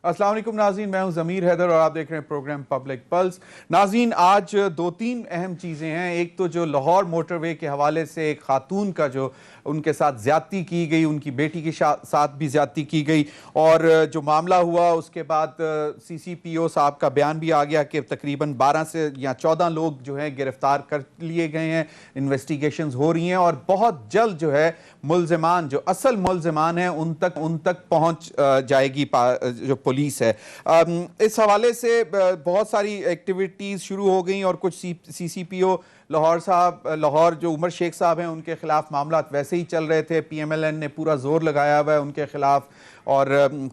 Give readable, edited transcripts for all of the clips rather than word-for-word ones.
السلام علیکم ناظرین، میں ہوں ضمیر حیدر اور آپ دیکھ رہے ہیں پروگرام پبلک پلس۔ ناظرین، آج دو تین اہم چیزیں ہیں۔ ایک تو جو لاہور موٹر وے کے حوالے سے ایک خاتون کا جو ان کے ساتھ زیادتی کی گئی، ان کی بیٹی کے ساتھ بھی زیادتی کی گئی، اور جو معاملہ ہوا اس کے بعد سی سی پی او صاحب کا بیان بھی آ گیا کہ تقریباً 12 سے یا 14 لوگ جو ہیں گرفتار کر لیے گئے ہیں، انویسٹیگیشنز ہو رہی ہیں اور بہت جلد جو ہے ملزمان، جو اصل ملزمان ہیں، ان تک پہنچ جائے گی جو پولیس ہے۔ اس حوالے سے بہت ساری ایکٹیویٹیز شروع ہو گئیں اور کچھ سی سی پی او لاہور جو عمر شیخ صاحب ہیں ان کے خلاف معاملات ویسے ہی چل رہے تھے۔ پی ایم ایل این نے پورا زور لگایا ہوا ہے ان کے خلاف، اور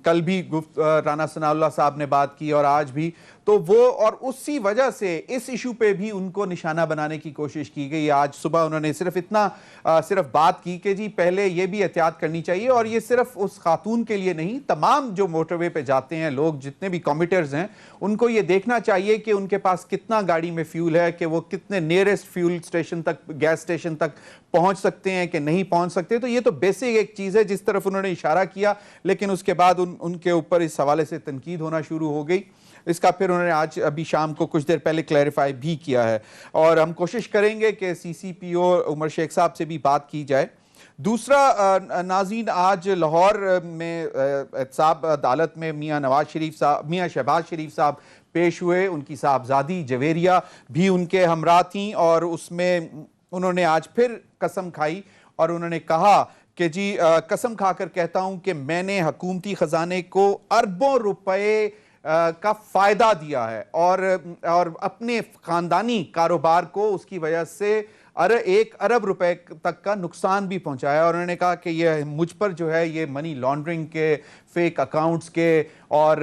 کل بھی رانا ثناء اللہ صاحب نے بات کی اور آج بھی، تو وہ اور اسی وجہ سے اس ایشو پہ بھی ان کو نشانہ بنانے کی کوشش کی گئی۔ آج صبح انہوں نے صرف بات کی کہ جی پہلے یہ بھی احتیاط کرنی چاہیے، اور یہ صرف اس خاتون کے لیے نہیں، تمام جو موٹر وے پہ جاتے ہیں لوگ، جتنے بھی کمیٹرز ہیں، ان کو یہ دیکھنا چاہیے کہ ان کے پاس کتنا گاڑی میں فیول ہے، کہ وہ کتنے نیئرسٹ فیول سٹیشن تک، گیس سٹیشن تک پہنچ سکتے ہیں کہ نہیں پہنچ سکتے۔ تو یہ تو بیسک ایک چیز ہے جس طرف انہوں نے اشارہ کیا، لیکن اس کے بعد ان کے اوپر اس حوالے سے تنقید ہونا شروع ہو گئی۔ اس کا پھر انہوں نے آج ابھی شام کو کچھ دیر پہلے کلیریفائی بھی کیا ہے، اور ہم کوشش کریں گے کہ سی سی پی او عمر شیخ صاحب سے بھی بات کی جائے۔ دوسرا ناظرین، آج لاہور میں احتساب عدالت میں میاں شہباز شریف صاحب پیش ہوئے۔ ان کی صاحبزادی جویریہ بھی ان کے ہمراہ تھیں، اور اس میں انہوں نے آج پھر قسم کھائی اور انہوں نے کہا کہ جی قسم کھا کر کہتا ہوں کہ میں نے حکومتی خزانے کو اربوں روپے کا فائدہ دیا ہے، اور اپنے خاندانی کاروبار کو اس کی وجہ سے 1 ارب روپے تک کا نقصان بھی پہنچایا، اور انہوں نے کہا کہ یہ مجھ پر جو ہے یہ منی لانڈرنگ کے، فیک اکاؤنٹس کے اور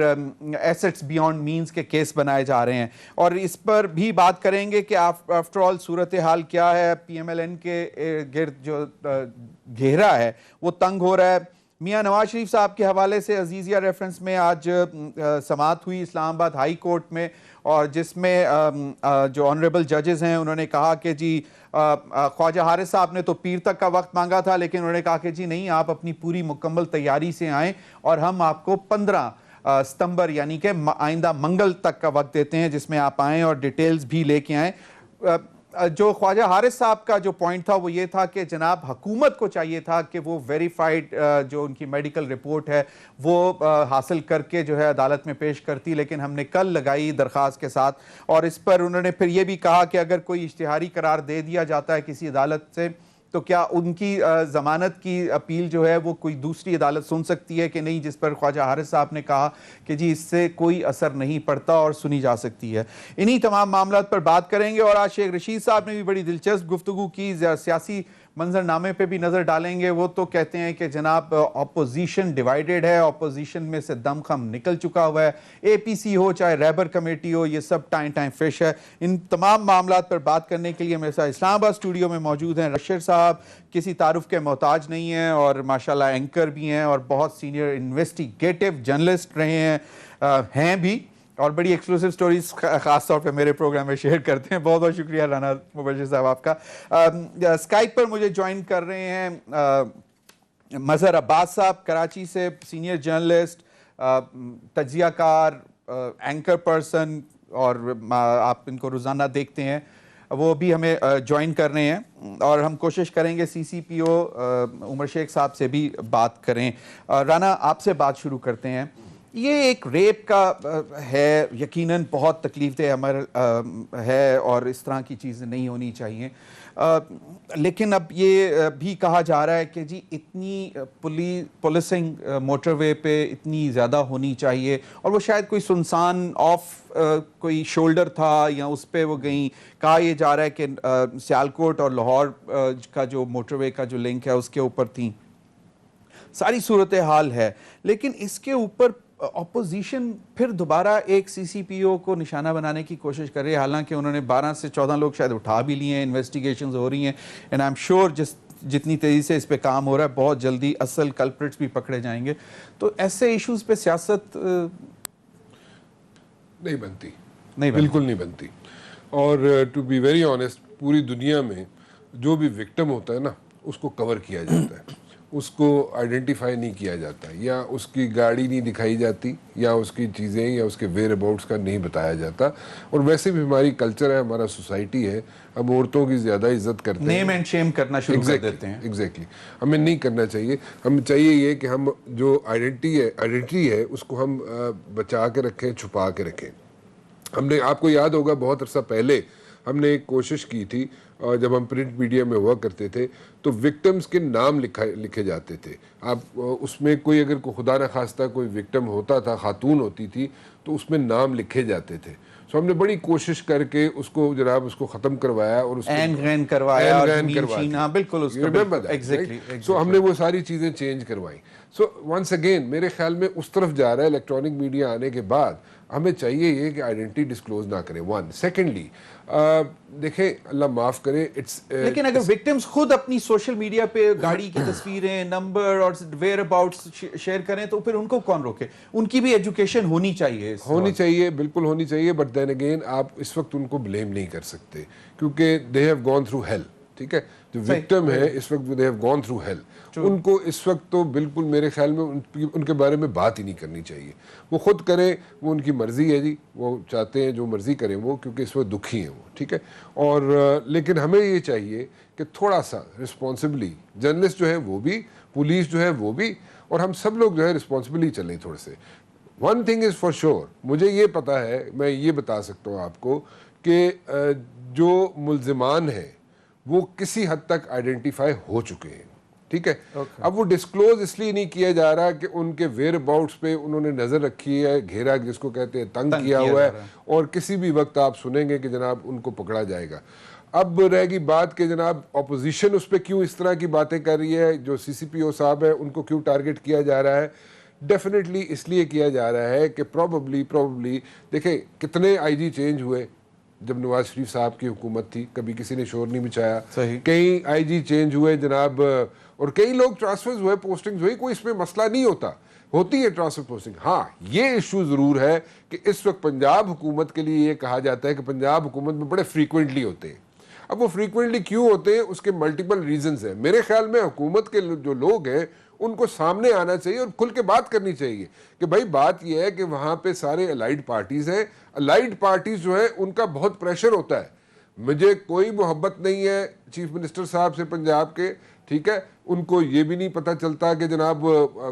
ایسٹس بیونڈ مینز کے کیس بنائے جا رہے ہیں، اور اس پر بھی بات کریں گے کہ آفٹر آل صورتحال کیا ہے۔ پی ایم ایل این کے گرد جو گھیرا ہے وہ تنگ ہو رہا ہے۔ میاں نواز شریف صاحب کے حوالے سے عزیزیہ ریفرنس میں آج سماعت ہوئی اسلام آباد ہائی کورٹ میں، اور جس میں جو آنریبل ججز ہیں انہوں نے کہا کہ جی خواجہ حارث صاحب نے تو پیر تک کا وقت مانگا تھا، لیکن انہوں نے کہا کہ جی نہیں، آپ اپنی پوری مکمل تیاری سے آئیں اور ہم آپ کو 15 ستمبر یعنی کہ آئندہ منگل تک کا وقت دیتے ہیں جس میں آپ آئیں اور ڈیٹیلز بھی لے کے آئیں۔ جو خواجہ حارث صاحب کا جو پوائنٹ تھا وہ یہ تھا کہ جناب حکومت کو چاہیے تھا کہ وہ ویریفائڈ جو ان کی میڈیکل رپورٹ ہے وہ حاصل کر کے جو ہے عدالت میں پیش کرتی، لیکن ہم نے کل لگائی درخواست کے ساتھ، اور اس پر انہوں نے پھر یہ بھی کہا کہ اگر کوئی اشتہاری قرار دے دیا جاتا ہے کسی عدالت سے تو کیا ان کی ضمانت کی اپیل جو ہے وہ کوئی دوسری عدالت سن سکتی ہے کہ نہیں، جس پر خواجہ حارث صاحب نے کہا کہ جی اس سے کوئی اثر نہیں پڑتا اور سنی جا سکتی ہے۔ انہی تمام معاملات پر بات کریں گے، اور آج شیخ رشید صاحب نے بھی بڑی دلچسپ گفتگو کی، سیاسی منظر نامے پہ بھی نظر ڈالیں گے۔ وہ تو کہتے ہیں کہ جناب اپوزیشن ڈیوائیڈڈ ہے، اپوزیشن میں سے دم خم نکل چکا ہوا ہے، اے پی سی ہو چاہے ریبر کمیٹی ہو، یہ سب ٹائم فش ہے۔ ان تمام معاملات پر بات کرنے کے لیے میرے ساتھ اسلام آباد اسٹوڈیو میں موجود ہیں رشید صاحب، کسی تعارف کے محتاج نہیں ہیں اور ماشاءاللہ اینکر بھی ہیں اور بہت سینئر انویسٹیگیٹو جرنلسٹ رہے ہیں بھی، اور بڑی ایکسکلوسیو سٹوریز خاص طور پہ میرے پروگرام میں شیئر کرتے ہیں۔ بہت بہت شکریہ رانا مبشر صاحب آپ کا۔ اسکائپ پر مجھے جوائن کر رہے ہیں مظہر عباس صاحب، کراچی سے سینئر جرنلسٹ، تجزیہ کار، اینکر پرسن، اور آپ ان کو روزانہ دیکھتے ہیں، وہ بھی ہمیں جوائن کر رہے ہیں، اور ہم کوشش کریں گے سی سی پی او عمر شیخ صاحب سے بھی بات کریں۔ رانا، آپ سے بات شروع کرتے ہیں۔ یہ ایک ریپ کا ہے، یقیناً بہت تکلیف دہ عمل ہے اور اس طرح کی چیزیں نہیں ہونی چاہیے، لیکن اب یہ بھی کہا جا رہا ہے کہ جی اتنی پولیسنگ موٹر وے پہ اتنی زیادہ ہونی چاہیے، اور وہ شاید کوئی سنسان آف کوئی شولڈر تھا یا اس پہ وہ گئیں۔ کہا یہ جا رہا ہے کہ سیالکوٹ اور لاہور کا جو موٹر وے کا جو لنک ہے اس کے اوپر تھیں۔ ساری صورتحال ہے، لیکن اس کے اوپر اپوزیشن پھر دوبارہ ایک سی سی پی او کو نشانہ بنانے کی کوشش کر رہی ہے، حالانکہ انہوں نے 12 سے 14 لوگ شاید اٹھا بھی لیے ہیں، انویسٹیگیشنز ہو رہی ہیں، اینڈ آئی ایم شیور جتنی تیزی سے اس پہ کام ہو رہا ہے بہت جلدی اصل کلپریٹس بھی پکڑے جائیں گے۔ تو ایسے ایشوز پہ سیاست نہیں بنتی، بالکل نہیں بنتی، اور ٹو بی ویری آنیسٹ پوری دنیا میں جو بھی وکٹم ہوتا ہے نا اس کو کور کیا جاتا ہے، اس کو آئیڈینٹیفائی نہیں کیا جاتا, یا اس کی گاڑی نہیں دکھائی جاتی, یا اس کی چیزیں یا اس کے ویئر اباؤٹس کا نہیں بتایا جاتا. اور ویسے بھی ہماری کلچر ہے, ہمارا سوسائٹی ہے, ہم عورتوں کی زیادہ عزت کرتے ہیں, نیم اینڈ شیم کرنا شروع کر دیتے ہیں. ایگزیکٹلی ہمیں نہیں کرنا چاہیے. ہمیں چاہیے یہ کہ ہم جو آئیڈینٹی ہے اس کو ہم بچا کے رکھیں, چھپا کے رکھیں. ہم نے, آپ کو یاد ہوگا بہت عرصہ پہلے ہم نے ایک کوشش کی تھی, جب ہم پرنٹ میڈیا میں ہوا کرتے تھے تو وکٹمز کے نام لکھے جاتے تھے. آپ اس میں کوئی اگر خدا نخواستہ کوئی وکٹم ہوتا تھا, خاتون ہوتی تھی, تو اس میں نام لکھے جاتے تھے. سو ہم نے بڑی کوشش کر کے اس کو جناب اس کو ختم کروایا, اور اس این کروایا, اور بالکل سو ہم نے وہ ساری چیزیں چینج کروائی. سو ونس اگین میرے خیال میں اس طرف جا رہا ہے. الیکٹرانک میڈیا آنے کے بعد ہمیں چاہیے یہ کہ آئیڈینٹی ڈسکلوز نہ کریں. ون سیکنڈلی دیکھیں, اللہ معاف کرے, لیکن اگر وکٹمز خود اپنی سوشل میڈیا پہ گاڑی کی تصویریں, نمبر اور ویئر اباؤٹس شیئر کریں تو پھر ان کو کون روکے؟ ان کی بھی ایجوکیشن ہونی چاہیے, بالکل ہونی چاہیے. بٹ دین اگین آپ اس وقت ان کو بلیم نہیں کر سکتے, کیونکہ they have gone through hell. ٹھیک ہے, جو وکٹم ہے اس وقت they have gone through hell. ان کو اس وقت تو بالکل میرے خیال میں ان کے بارے میں بات ہی نہیں کرنی چاہیے. وہ خود کریں, وہ ان کی مرضی ہے جی, وہ چاہتے ہیں جو مرضی کریں وہ, کیونکہ اس وقت دکھی ہیں وہ. ٹھیک ہے, اور لیکن ہمیں یہ چاہیے کہ تھوڑا سا رسپانسبلی, جرنلسٹ جو ہے وہ بھی, پولیس جو ہے وہ بھی, اور ہم سب لوگ جو ہے رسپانسبلی چلیں تھوڑے سے. One thing is for sure, مجھے یہ پتا ہے, میں یہ بتا سکتا ہوں آپ کو کہ جو ملزمان ہیں وہ کسی حد تک آئیڈینٹیفائی ہو چکے ہیں. ٹھیک ہے, اب وہ ڈسکلوز اس لیے نہیں کیا جا رہا کہ ان کے ویئر اباؤٹس پہ انہوں نے نظر رکھی ہے, گھیرا جس کو کہتے ہیں تنگ کیا ہوا ہے, اور کسی بھی وقت آپ سنیں گے کہ جناب ان کو پکڑا جائے گا. اب رہ گی بات کہ جناب اپوزیشن اس پہ کیوں اس طرح کی باتیں کر رہی ہے, جو سی سی پی او صاحب ہے ان کو کیوں ٹارگٹ کیا جا رہا ہے. ڈیفینیٹلی اس لیے کیا جا رہا ہے کہ پروببلی دیکھیں کتنے آئی جی چینج ہوئے جب نواز شریف صاحب کی حکومت تھی, کبھی کسی نے شور نہیں مچایا. کئی آئی جی چینج ہوئے جناب, اور کئی لوگ ٹرانسفرز ہوئے, پوسٹنگز ہوئی, کوئی اس میں مسئلہ نہیں ہوتی ہے ٹرانسفر پوسٹنگ. ہاں یہ ایشو ضرور ہے کہ اس وقت پنجاب حکومت کے لیے یہ کہا جاتا ہے کہ پنجاب حکومت میں بڑے فریکوینٹلی ہوتے ہیں. اب وہ فریکوینٹلی کیوں ہوتے ہیں, اس کے ملٹیپل ریزنز ہیں. میرے خیال میں حکومت کے جو لوگ ہیں ان کو سامنے آنا چاہیے اور کھل کے بات کرنی چاہیے کہ بھائی بات یہ ہے کہ وہاں پہ سارے الائیڈ پارٹیز ہیں. الائیڈ پارٹیز جو ہے ان کا بہت پریشر ہوتا ہے. مجھے کوئی محبت نہیں ہے چیف منسٹر صاحب سے پنجاب کے, ٹھیک ہے, ان کو یہ بھی نہیں پتہ چلتا کہ جناب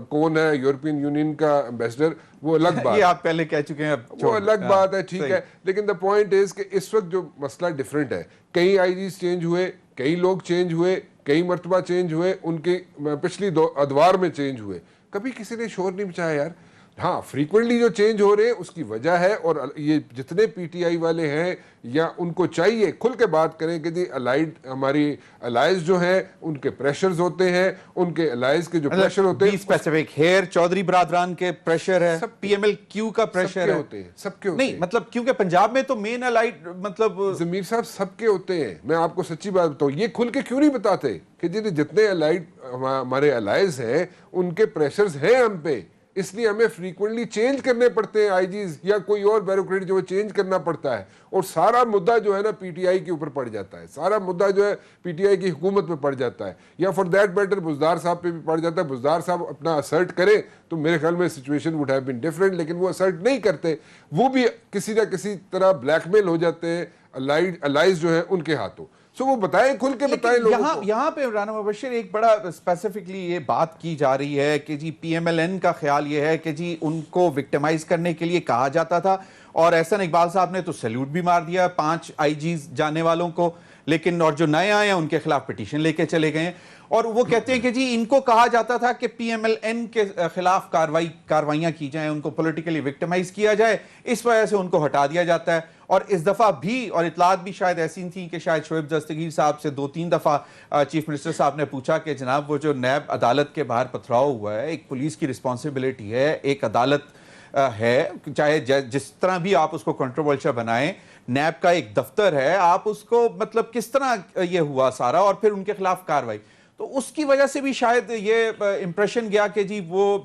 کون ہے یورپین یونین کا ایمبیسڈر, وہ الگ بات, یہ آپ پہلے کہہ چکے ہیں, وہ الگ بات ہے. ٹھیک ہے, لیکن دا پوائنٹ از کہ اس وقت جو مسئلہ ڈیفرنٹ ہے, کئی آئی جیز چینج ہوئے, کئی لوگ چینج ہوئے, کئی مرتبہ چینج ہوئے, ان کے پچھلی ادوار میں چینج ہوئے, کبھی کسی نے شور نہیں مچایا یار. ہاں فریکوینٹلی جو چینج ہو رہے ہیں اس کی وجہ ہے, اور یہ جتنے پی ٹی آئی والے ہیں یا ان کو چاہیے کھل کے بات کریں کہ جی الائیڈ ہماری الائز جو ہیں ان کے پریشرز ہوتے ہیں, ان کے الائز کے جو پریشر ہوتے ہیں اسپیسیفک ہیئر چودھری برادران کے پریشر ہے, پی ایم ایل کیو کا پریشر ہوتے ہیں, سب کے ہوتے ہیں. نہیں مطلب کیونکہ پنجاب میں تو مین الائیڈ مطلب ضمیر صاحب سب کے ہوتے ہیں. میں آپ کو سچی بات بتاؤں, یہ کھل کے کیوں نہیں بتاتے کہ جی جتنے الائیڈ ہمارے الائز ہیں ان کے پریشرز ہیں ہم پہ, اس لیے ہمیں فریکوینٹلی چینج کرنے پڑتے ہیں آئی جیز یا کوئی اور بیوروکریٹ جو چینج کرنا پڑتا ہے, اور سارا مدعا جو ہے نا پی ٹی آئی کے اوپر پڑ جاتا ہے, سارا مدعا جو ہے پی ٹی آئی کی حکومت پہ پڑ جاتا ہے, یا فار دیٹ میٹر بزدار صاحب پہ بھی پڑ جاتا ہے. بزدار صاحب اپنا اسرٹ کرے تو میرے خیال میں situation would have been different, لیکن وہ اسرٹ نہیں کرتے, وہ بھی کسی نہ کسی طرح بلیک میل ہو جاتے ہیں الائز جو ہے ان کے ہاتھوں. سو وہ بتائیں, کھل کے بتائیں لوگوں کو. یہاں پہ رانا مبشر ایک بڑا اسپیسیفکلی یہ بات کی جا رہی ہے کہ جی پی ایم ایل این کا خیال یہ ہے کہ جی ان کو وکٹمائز کرنے کے لیے کہا جاتا تھا, اور احسن اقبال صاحب نے تو سیلوٹ بھی مار دیا 5 آئی جیز جانے والوں کو, لیکن اور جو نئے آئے ہیں ان کے خلاف پٹیشن لے کے چلے گئے ہیں, اور وہ کہتے ہیں کہ جی ان کو کہا جاتا تھا کہ پی ایم ایل این کے خلاف کاروائیاں کی جائیں, ان کو پولیٹیکلی وکٹمائز کیا جائے, اس وجہ سے ان کو ہٹا دیا جاتا ہے. اور اس دفعہ بھی, اور اطلاعات بھی شاید ایسی تھیں کہ شاید شعیب دستگیر صاحب سے 2-3 دفعہ چیف منسٹر صاحب نے پوچھا کہ جناب وہ جو نیب عدالت کے باہر پتھراؤ ہوا ہے, ایک پولیس کی رسپانسبلٹی ہے, ایک عدالت ہے, چاہے جس طرح بھی آپ اس کو کنٹروورشل بنائیں, نیب کا ایک دفتر ہے, آپ اس کو مطلب کس طرح یہ ہوا سارا, اور پھر ان کے خلاف کاروائی. تو اس کی وجہ سے بھی شاید یہ امپریشن گیا کہ جی وہ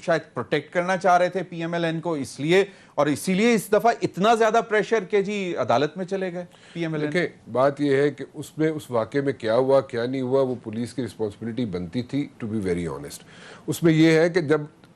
شاید پروٹیکٹ کرنا چاہ رہے تھے پی ایم ایل این کو، اس لیے اس دفعہ اتنا زیادہ پریشر کہ جی عدالت میں چلے گئے پی ایم ایل این۔ دیکھیں بات یہ ہے کہ اس واقعے میں کیا ہوا کیا نہیں ہوا وہ پولیس کی رسپانسبلٹی بنتی تھی، ٹو بی ویری آنیسٹ۔ اس میں یہ ہے کہ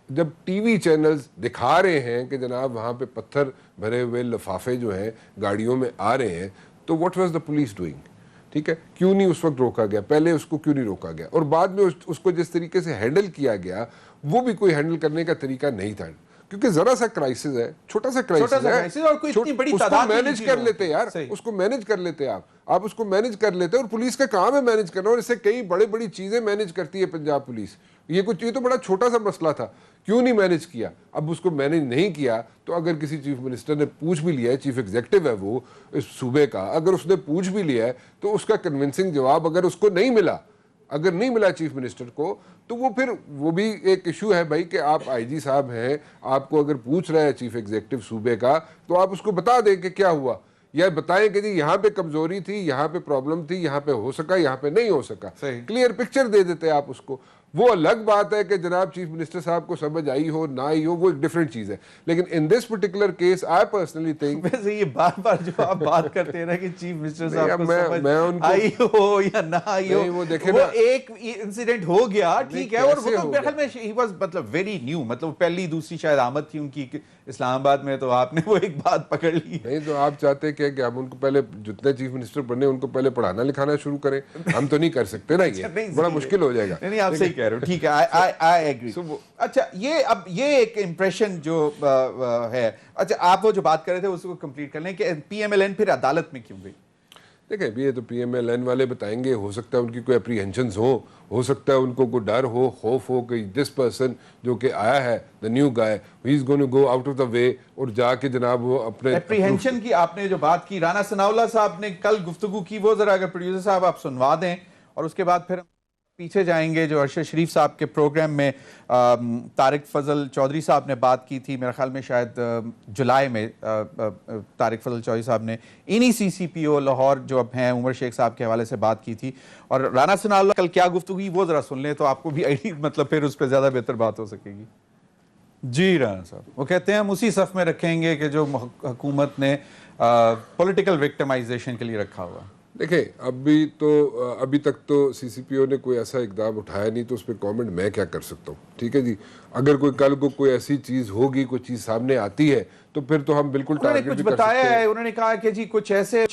جب ٹی وی چینلز دکھا رہے ہیں کہ جناب وہاں پہ پتھر بھرے ہوئے لفافے جو ہیں گاڑیوں میں آ رہے ہیں، تو what was the police doing? ٹھیک ہے، کیوں نہیں اس وقت روکا گیا؟ پہلے اس کو کیوں نہیں روکا گیا؟ اور بعد میں اس کو جس طریقے سے ہینڈل کیا گیا وہ بھی کوئی ہینڈل کرنے کا طریقہ نہیں تھا، کیونکہ ذرا سا کرائسس ہے، چھوٹا سا کرائسس ہے، اور کوئی اتنی بڑی تعداد مینج کر لیتے یار، اس کو مینج کر لیتے آپ اس کو مینج کر لیتے، اور پولیس کا کام ہے مینج کرنا، اور اس سے کئی بڑی چیزیں مینج کرتی ہے پنجاب پولیس۔ یہ تو بڑا چھوٹا سا مسئلہ تھا، کیوں نہیں مینج کیا؟ اب اس کو مینج نہیں کیا تو اگر کسی چیف منسٹر نے پوچھ بھی لیا ہے، چیف ایگزیکٹو ہے وہ اس صوبے کا، اگر اس نے پوچھ بھی لیا ہے تو اس کا کنونسنگ جواب اگر اس کو نہیں ملا چیف منسٹر کو، تو وہ پھر وہ بھی ایک ایشو ہے بھائی کہ آپ آئی جی صاحب ہیں، آپ کو اگر پوچھ رہا ہے چیف ایگزیکٹو صوبے کا تو آپ اس کو بتا دیں کہ کیا ہوا، یا بتائیں کہ جی یہاں پہ کمزوری تھی، یہاں پہ پرابلم تھی، یہاں پہ ہو سکا، یہاں پہ نہیں ہو سکا، کلیئر پکچر دے دیتے آپ اس کو۔ وہ الگ بات ہے کہ جناب چیف منسٹر صاحب کو سمجھ آئی ہو نہ آئی ہو، وہ ایک ڈیفرنٹ چیز ہے، لیکن in this particular case I personally think, ویسے یہ بار بار جو آپ بات کرتے ہیں نا کہ چیف منسٹر صاحب کو سمجھ آئی ہو یا نہ آئی ہو، وہ ایک انسیڈنٹ ہو گیا ٹھیک ہے، اور وہ تو میرے خیال میں ہی واز مطلب ویری نیو، مطلب پہلی دوسری شاید آمد تھی ان کی اسلام آباد میں، تو آپ نے وہ ایک بات پکڑ لی۔ نہیں تو آپ چاہتے کہ ہم ان کو پہلے جتنے چیف منسٹر بنے ان کو پہلے پڑھانا لکھانا شروع کریں، ہم تو نہیں کر سکتے نا، یہ بڑا مشکل ہو جائے گا۔ نہیں آپ صحیح کہہ رہے ہو، ٹھیک ہے، آئی ایگری۔ اچھا یہ ایک امپریشن جو ہے، اچھا آپ وہ جو بات کر رہے تھے اس کو کمپلیٹ کر لیں کہ پی ایم ایل این پھر عدالت میں کیوں گئی؟ دیکھیں یہ تو پی ایم ایل این والے بتائیں گے، ہو سکتا ہے ان کی کوئی اپریہنشنز ہو سکتا ہے ان کو کوئی ڈر ہو، خوف ہو کہ دس پرسن جو کہ آیا ہے the new guy he is going to go out of the way، اور جا کے جناب وہ اپنے اپریہنشن کی آپ نے جو بات کی، رانا ثناء اللہ صاحب نے کل گفتگو کی، وہ ذرا اگر پروڈیوسر صاحب آپ سنوا دیں، اور اس کے بعد پھر ہم پیچھے جائیں گے جو ارشد شریف صاحب کے پروگرام میں طارق فضل چودھری صاحب نے بات کی تھی، میرے خیال میں شاید جولائی میں طارق فضل چودھری صاحب نے انہی سی سی پی او لاہور جو اب ہیں عمر شیخ صاحب کے حوالے سے بات کی تھی، اور رانا ثناء اللہ کل کیا گفتگو ہوئی وہ ذرا سن لیں تو آپ کو بھی مطلب پھر اس پہ زیادہ بہتر بات ہو سکے گی۔ جی رانا صاحب وہ کہتے ہیں ہم اسی صف میں رکھیں گے کہ جو حکومت نے پولیٹیکل وکٹمائزیشن کے لیے رکھا ہوا۔ دیکھیں ابھی تک تو سی سی پی او نے کوئی ایسا اقدام اٹھایا نہیں، تو اس پہ کامنٹ میں کیا کر سکتا ہوں، ٹھیک ہے جی۔ اگر کل کو کوئی ایسی چیز ہوگی، کوئی چیز سامنے آتی ہے تو پھر تو ہم بالکل انہوں نے کچھ بتایا ہے، انہوں نے کہا کہ جی کچھ ایسے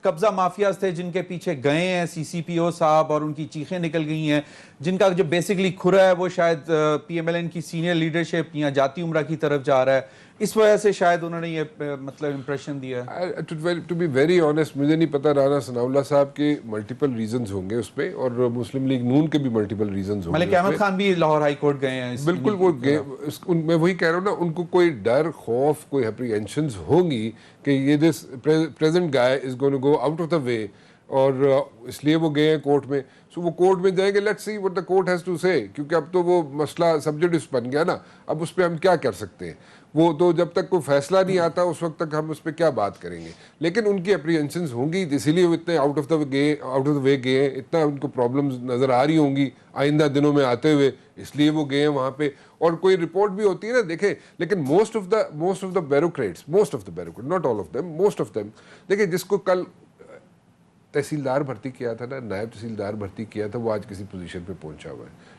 قبضہ مافیاز تھے جن کے پیچھے گئے ہیں سی سی پی او صاحب، اور ان کی چیخیں نکل گئی ہیں، جن کا جو بیسکلی کھرا ہے وہ شاید پی ایم ایل این کی سینئر لیڈرشپ یا جاتی عمرہ کی طرف جا رہا ہے، اس وجہ سے شاید انہوں نے یہ مطلب امپریشن دیا ہے۔ ٹو بی ویری آنیسٹ مجھے نہیں پتا، رانا ثناء اللہ صاحب کے ملٹیپل ریزنز ہوں گے اس پہ، اور مسلم لیگ نون کے بھی ملٹیپل ریزنز ہوں گے۔ ملک احمد خان بھی لاہور ہائی کورٹ گئے ہیں، بالکل وہ گئے، میں وہی کہہ رہا ہوں نا، ان کو کوئی ڈر خوف کوئی اپریہنشنز ہوں گی کہ یہ this present guy is going to go out of the way, اور اس لیے وہ گئے ہیں کورٹ میں، سو وہ کورٹ میں جائیں گے، let's see what the court has to say، کیونکہ اب تو وہ مسئلہ سبجیکٹس بن گیا نا، اب اس پہ ہم کیا کر سکتے ہیں، وہ تو جب تک کوئی فیصلہ نہیں آتا اس وقت تک ہم اس پہ کیا بات کریں گے، لیکن ان کی اپریہنشنز ہوں گی، اسی لیے وہ اتنے آؤٹ آف دا وے گئے ہیں، اتنا ان کو پرابلمز نظر آ رہی ہوں گی آئندہ دنوں میں آتے ہوئے، اس لیے وہ گئے ہیں وہاں پہ، اور کوئی رپورٹ بھی ہوتی ہے نا، دیکھیں لیکن most of the bureaucrats not all of them, most of them, دیکھیں جس کو کل تحصیلدار بھرتی کیا تھا نا، نائب تحصیلدار بھرتی کیا تھا، وہ آج کسی پوزیشن پہ پہنچا ہوا ہے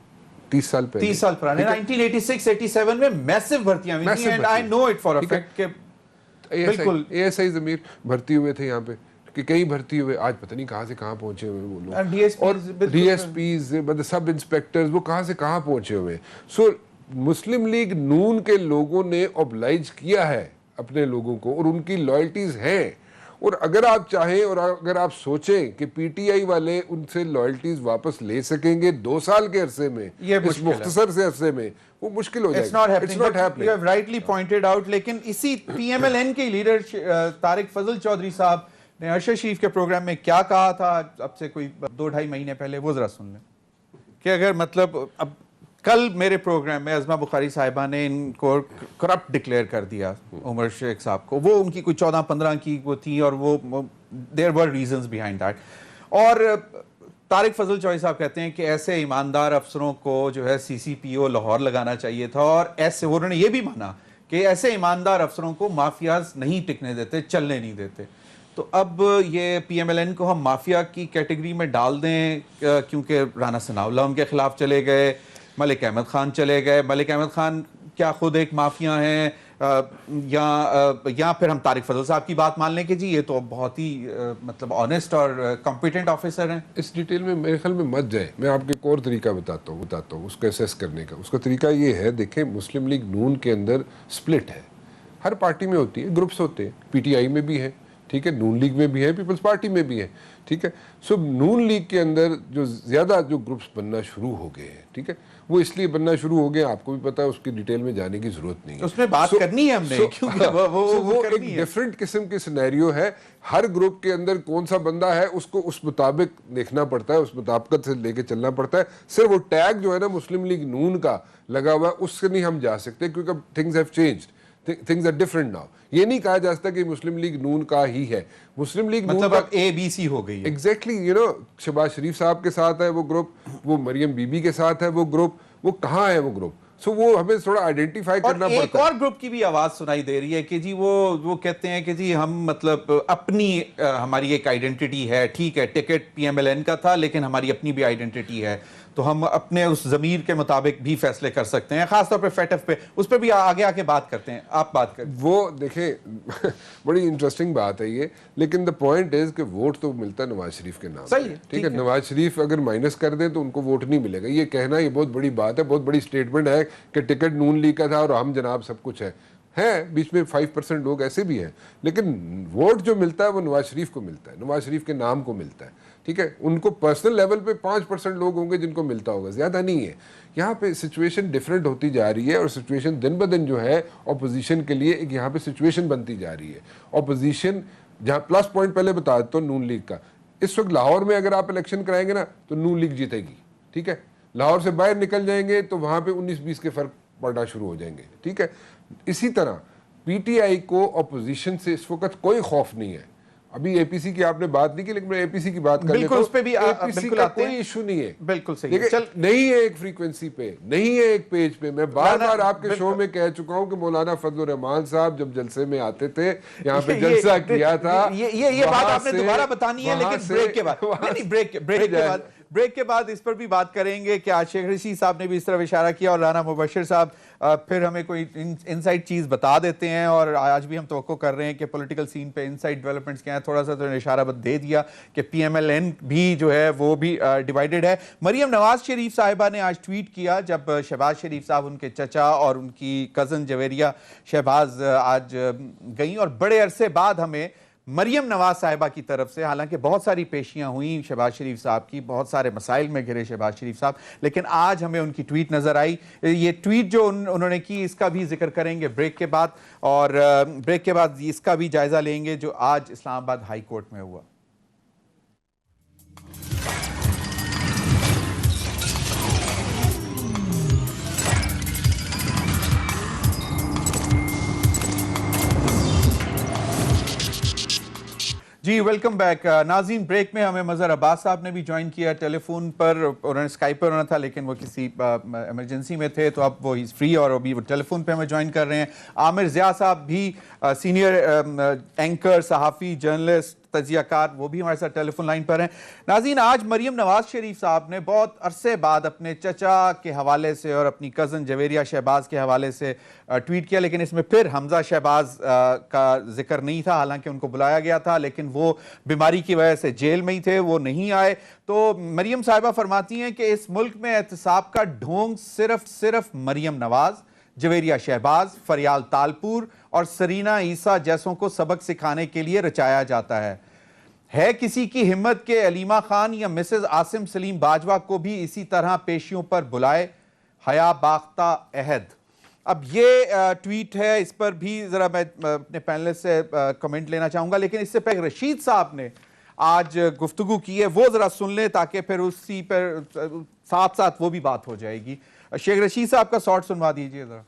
30 سال پہلے، 30 سال پرانے 1986-87 میں میسو بھرتیاں ہوئی تھیں، and I know it for a fact کہ بالکل اے ایس آئی ضمیر بھرتی ہوئے تھے یہاں پہ، کہ کئی بھرتی ہوئے، آج پتہ نہیں کہاں سے کہاں پہنچے ہوئے وہ لوگ، اور ڈی ایس پیز سب انسپیکٹرز وہ کہاں سے کہاں پہنچے ہوئے۔ سو مسلم لیگ نون کے لوگوں نے اوبلائج کیا ہے اپنے لوگوں کو، اور ان کی لائلٹیز ہیں، اور اگر آپ چاہیں اور اگر آپ سوچیں کہ پی ٹی آئی والے ان سے لائلٹیز واپس لے سکیں گے 2 سال کے عرصے میں، اس مختصر سے عرصے میں، وہ مشکل ہو جائے گا۔ It's not happening. You have rightly pointed out، لیکن اسی پی ایم ایل این کے لیڈر طارق فضل چودھری صاحب نے ارشد شریف کے پروگرام میں کیا کہا تھا اب سے کوئی 2-2.5 مہینے پہلے، وہ ذرا سن لیں کہ اگر مطلب اب کل میرے پروگرام میں عظمہ بخاری صاحبہ نے ان کو کرپٹ ڈکلیئر کر دیا عمر شیخ صاحب کو، وہ ان کی کوئی 14-15 کی وہ تھی، اور وہ there were reasons behind that، اور طارق فضل چوہدری صاحب کہتے ہیں کہ ایسے ایماندار افسروں کو جو ہے سی سی پی او لاہور لگانا چاہیے تھا، اور ایسے انہوں نے یہ بھی مانا کہ ایسے ایماندار افسروں کو مافیاز نہیں ٹکنے دیتے، چلنے نہیں دیتے. تو اب یہ پی ایم ایل این کو ہم مافیا کی کیٹیگری میں ڈال دیں، کیونکہ رانا ثناء اللہ ان کے خلاف چلے گئے، ملک احمد خان چلے گئے. ملک احمد خان کیا خود ایک مافیا ہیں، یا پھر ہم طارق فضل صاحب کی بات مان لیں کہ جی یہ تو بہت ہی مطلب آنیسٹ اور کمپیٹنٹ آفیسر ہیں؟ اس ڈیٹیل میں میرے خیال میں مت جائیں. میں آپ کو ایک اور طریقہ بتاتا ہوں اس کو اسیس کرنے کا. اس کا طریقہ یہ ہے، دیکھیں مسلم لیگ نون کے اندر سپلٹ ہے، ہر پارٹی میں ہوتی ہے، گروپس ہوتے ہیں، پی ٹی آئی میں بھی ہے، ٹھیک ہے، نون لیگ میں بھی ہے، پیپلز پارٹی میں بھی ہے، ٹھیک ہے. سو نون لیگ کے اندر جو زیادہ جو گروپس بننا شروع ہو گئے ہیں، ٹھیک ہے، وہ اس لیے بننا شروع ہو گئے، آپ کو بھی پتا ہے، اس کی ڈیٹیل میں جانے کی ضرورت نہیں ہے. اس میں بات کرنی ہے ہم نے، کیونکہ وہ ایک ڈیفرنٹ قسم کی سینیریو ہے. ہر گروپ کے اندر کون سا بندہ ہے اس کو اس مطابق دیکھنا پڑتا ہے، اس مطابقت سے لے کے چلنا پڑتا ہے. صرف وہ ٹیگ جو ہے نا مسلم لیگ نون کا لگا ہوا ہے، اس سے نہیں ہم جا سکتے، کیونکہ اب things have changed, things are different now. یہ نہیں کہا جا سکتا کہ مسلم لیگ نون کا ہی ہے. مسلم لیگ نون مطلب اب اے بی سی ہو گئی ہے. ایگزیکٹلی، شہباز شریف صاحب کے ساتھ ہے وہ گروپ، وہ مریم بی بی کے ساتھ ہے وہ گروپ، وہ کہاں ہے وہ گروپ؟ سو وہ ہمیں تھوڑا آئیڈینٹیفائی کرنا پڑتا ہے. ایک اور گروپ کی بھی آواز سنائی دے رہی ہے کہ جی وہ کہتے ہیں کہ جی ہم مطلب اپنی ہماری ایک آئیڈینٹی ہے، ٹھیک ہے ticket P M L N کا تھا لیکن ہماری اپنی بھی آئیڈینٹی ہے، تو ہم اپنے اس ضمیر کے مطابق بھی فیصلے کر سکتے ہیں. خاص طور پہ فیٹ ایف پہ، اس پہ بھی آگے آ کے بات کرتے ہیں. آپ بات کریں. وہ دیکھیں بڑی انٹرسٹنگ بات ہے یہ، لیکن دا پوائنٹ از کہ ووٹ تو ملتا ہے نواز شریف کے نام. صحیح ہے، ٹھیک ہے، نواز شریف اگر مائنس کر دیں تو ان کو ووٹ نہیں ملے گا. یہ کہنا یہ بہت بڑی بات ہے، بہت بڑی اسٹیٹمنٹ ہے کہ ٹکٹ نون لیگ کا تھا اور ہم جناب سب کچھ ہے بیچ میں 5% لوگ ایسے بھی ہیں، لیکن ووٹ جو ملتا ہے وہ نواز شریف کو ملتا ہے، نواز شریف کے نام کو ملتا ہے. ٹھیک ہے، ان کو پرسنل لیول پہ 5% لوگ ہوں گے جن کو ملتا ہوگا، زیادہ نہیں ہے. یہاں پہ سچویشن ڈیفرنٹ ہوتی جا رہی ہے، اور سچویشن دن بدن جو ہے اپوزیشن کے لیے ایک یہاں پہ سچویشن بنتی جا رہی ہے. اپوزیشن جہاں پلس پوائنٹ پہلے بتا دیتا ہوں نون لیگ کا، اس وقت لاہور میں اگر آپ الیکشن کرائیں گے نا تو نون لیگ جیتے گی. ٹھیک ہے، لاہور سے باہر نکل جائیں گے تو وہاں پہ 19-20 کے فرق پڑنا شروع ہو جائیں گے. ٹھیک ہے، اسی طرح پی ٹی آئی کو اپوزیشن سے اس وقت کوئی خوف نہیں ہے. ابھی اے پی سی کی آپ نے بات نہیں کی، لیکن میں اے پی سی کی بات کر لیتا ہوں. اس پہ بھی اے پی سی کا کوئی ایشو نہیں ہے. بالکل صحیح ہے. نہیں ہے ایک فریکوینسی پہ، نہیں ہے ایک پیج پہ. میں بار بار آپ کے شو میں کہہ چکا ہوں کہ مولانا فضل الرحمان صاحب جب جلسے میں آتے تھے، یہاں پہ جلسہ کیا تھا. یہ بات آپ نے دوبارہ بتانی ہے، لیکن بریک کے بعد بریک کے بعد اس پر بھی بات کریں گے کہ آج شیخ رشید صاحب نے بھی اس طرف اشارہ کیا، اور رانا مبشر صاحب پھر ہمیں کوئی انسائٹ چیز بتا دیتے ہیں. اور آج بھی ہم توقع کر رہے ہیں کہ پولیٹیکل سین پہ انسائٹ ڈیولپمنٹس کیا ہیں. تھوڑا سا تو اشارہ دے دیا کہ پی ایم ایل این بھی جو ہے وہ بھی ڈیوائیڈڈ ہے. مریم نواز شریف صاحبہ نے آج ٹویٹ کیا جب شہباز شریف صاحب ان کے چچا اور ان کی کزن جویریہ شہباز آج گئیں، اور بڑے عرصے بعد ہمیں مریم نواز صاحبہ کی طرف سے، حالانکہ بہت ساری پیشیاں ہوئیں شہباز شریف صاحب کی، بہت سارے مسائل میں گھرے شہباز شریف صاحب، لیکن آج ہمیں ان کی ٹویٹ نظر آئی. یہ ٹویٹ جو انہوں نے کی اس کا بھی ذکر کریں گے بریک کے بعد، اور بریک کے بعد اس کا بھی جائزہ لیں گے جو آج اسلام آباد ہائی کورٹ میں ہوا. جی ویلکم بیک. ناظرین، بریک میں ہمیں مظہر عباس صاحب نے بھی جوائن کیا ٹیلی فون پر. انہوں نے اسکائپ پر ہونا تھا لیکن وہ کسی ایمرجنسی میں تھے، تو اب وہ فری اور ابھی وہ ٹیلی فون پہ ہمیں جوائن کر رہے ہیں. عامر ضیاء صاحب بھی سینئر اینکر، صحافی، جرنلسٹ، تجزیہ کار، وہ بھی ہمارے ساتھ ٹیلی فون لائن پر ہیں. ناظرین، آج مریم نواز شریف صاحب نے بہت عرصے بعد اپنے چچا کے حوالے سے اور اپنی کزن جویریہ شہباز کے حوالے سے ٹویٹ کیا، لیکن اس میں پھر حمزہ شہباز کا ذکر نہیں تھا. حالانکہ ان کو بلایا گیا تھا لیکن وہ بیماری کی وجہ سے جیل میں ہی تھے، وہ نہیں آئے. تو مریم صاحبہ فرماتی ہیں کہ اس ملک میں احتساب کا ڈھونگ صرف مریم نواز، جویریہ شہباز، فریال تالپور اور سرینا عیسیٰ جیسوں کو سبق سکھانے کے لیے رچایا جاتا ہے کسی کی ہمت کہ علیمہ خان یا مسز عاصم سلیم باجوہ کو بھی اسی طرح پیشیوں پر بلائے، حیا باختہ عہد. اب یہ ٹویٹ ہے، اس پر بھی ذرا میں اپنے پینلسٹ سے کمنٹ لینا چاہوں گا، لیکن اس سے پہلے رشید صاحب نے آج گفتگو کی ہے، وہ ذرا سن لیں تاکہ پھر اسی پر ساتھ ساتھ وہ بھی بات ہو جائے گی. شیخ رشید صاحب کا شارٹ سنوا دیجیے ذرا.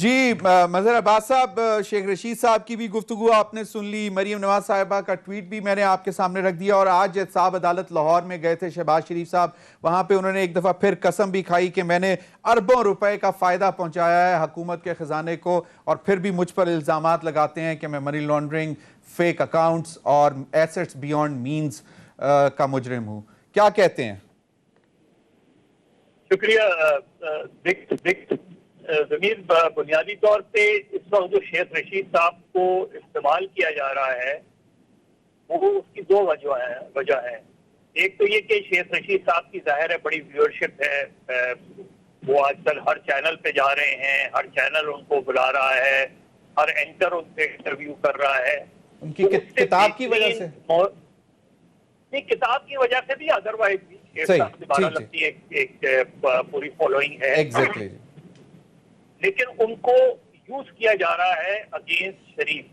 جی مظہر عباس صاحب، شیخ رشید صاحب کی بھی گفتگو آپ نے سن لی، مریم نواز صاحبہ کا ٹویٹ بھی میں نے آپ کے سامنے رکھ دیا، اور آج احتساب عدالت لاہور میں گئے تھے شہباز شریف صاحب، وہاں پہ انہوں نے ایک دفعہ پھر قسم بھی کھائی کہ میں نے اربوں روپے کا فائدہ پہنچایا ہے حکومت کے خزانے کو، اور پھر بھی مجھ پر الزامات لگاتے ہیں کہ میں منی لانڈرنگ، فیک اکاؤنٹس اور ایسٹس بیونڈ مینز کا مجرم ہوں. کیا کہتے ہیں؟ شکریہ ضمیر. بنیادی طور پہ اس وقت جو شیخ رشید صاحب کو استعمال کیا جا رہا ہے وہ اس کی دو وجہ ہیں. ایک تو یہ کہ شیخ رشید صاحب کی ظاہر ہے بڑی ویورشپ ہے، وہ آج کل ہر چینل پہ جا رہے ہیں، ہر چینل ان کو بلا رہا ہے، ہر اینکر ان سے انٹرویو کر رہا ہے. ان کی کتاب کی وجہ سے؟ نہیں، کتاب کی وجہ سے بھی، ادروائز بھی شیخ صاحب سے بارہ لفظی ایک پوری فالوئنگ ہے. ایگزیکٹلی. لیکن ان کو یوز کیا جا رہا ہے اگینسٹ شریف،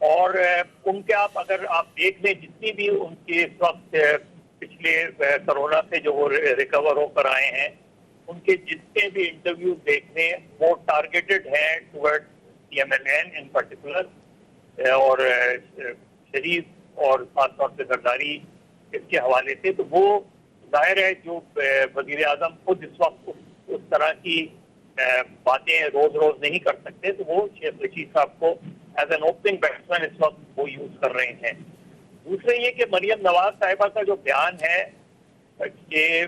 اور ان کے اگر آپ دیکھ لیں جتنی بھی ان کے اس وقت پچھلے کرونا سے جو وہ ریکور ہو کر آئے ہیں، ان کے جتنے بھی انٹرویو دیکھنے وہ ٹارگیٹڈ ہیں ٹورڈ PMLN ان پرٹیکولر، اور شریف اور خاص طور پہ زرداری اس کے حوالے سے. تو وہ ظاہر ہے جو وزیر اعظم خود اس وقت اس طرح کی باتیں روز نہیں کر سکتے، تو وہ شیخ رشید صاحب کو ایز این اوپننگ بیٹسمین اس وقت وہ یوز کر رہے ہیں. دوسرے یہ کہ مریم نواز صاحبہ کا جو بیان ہے کہ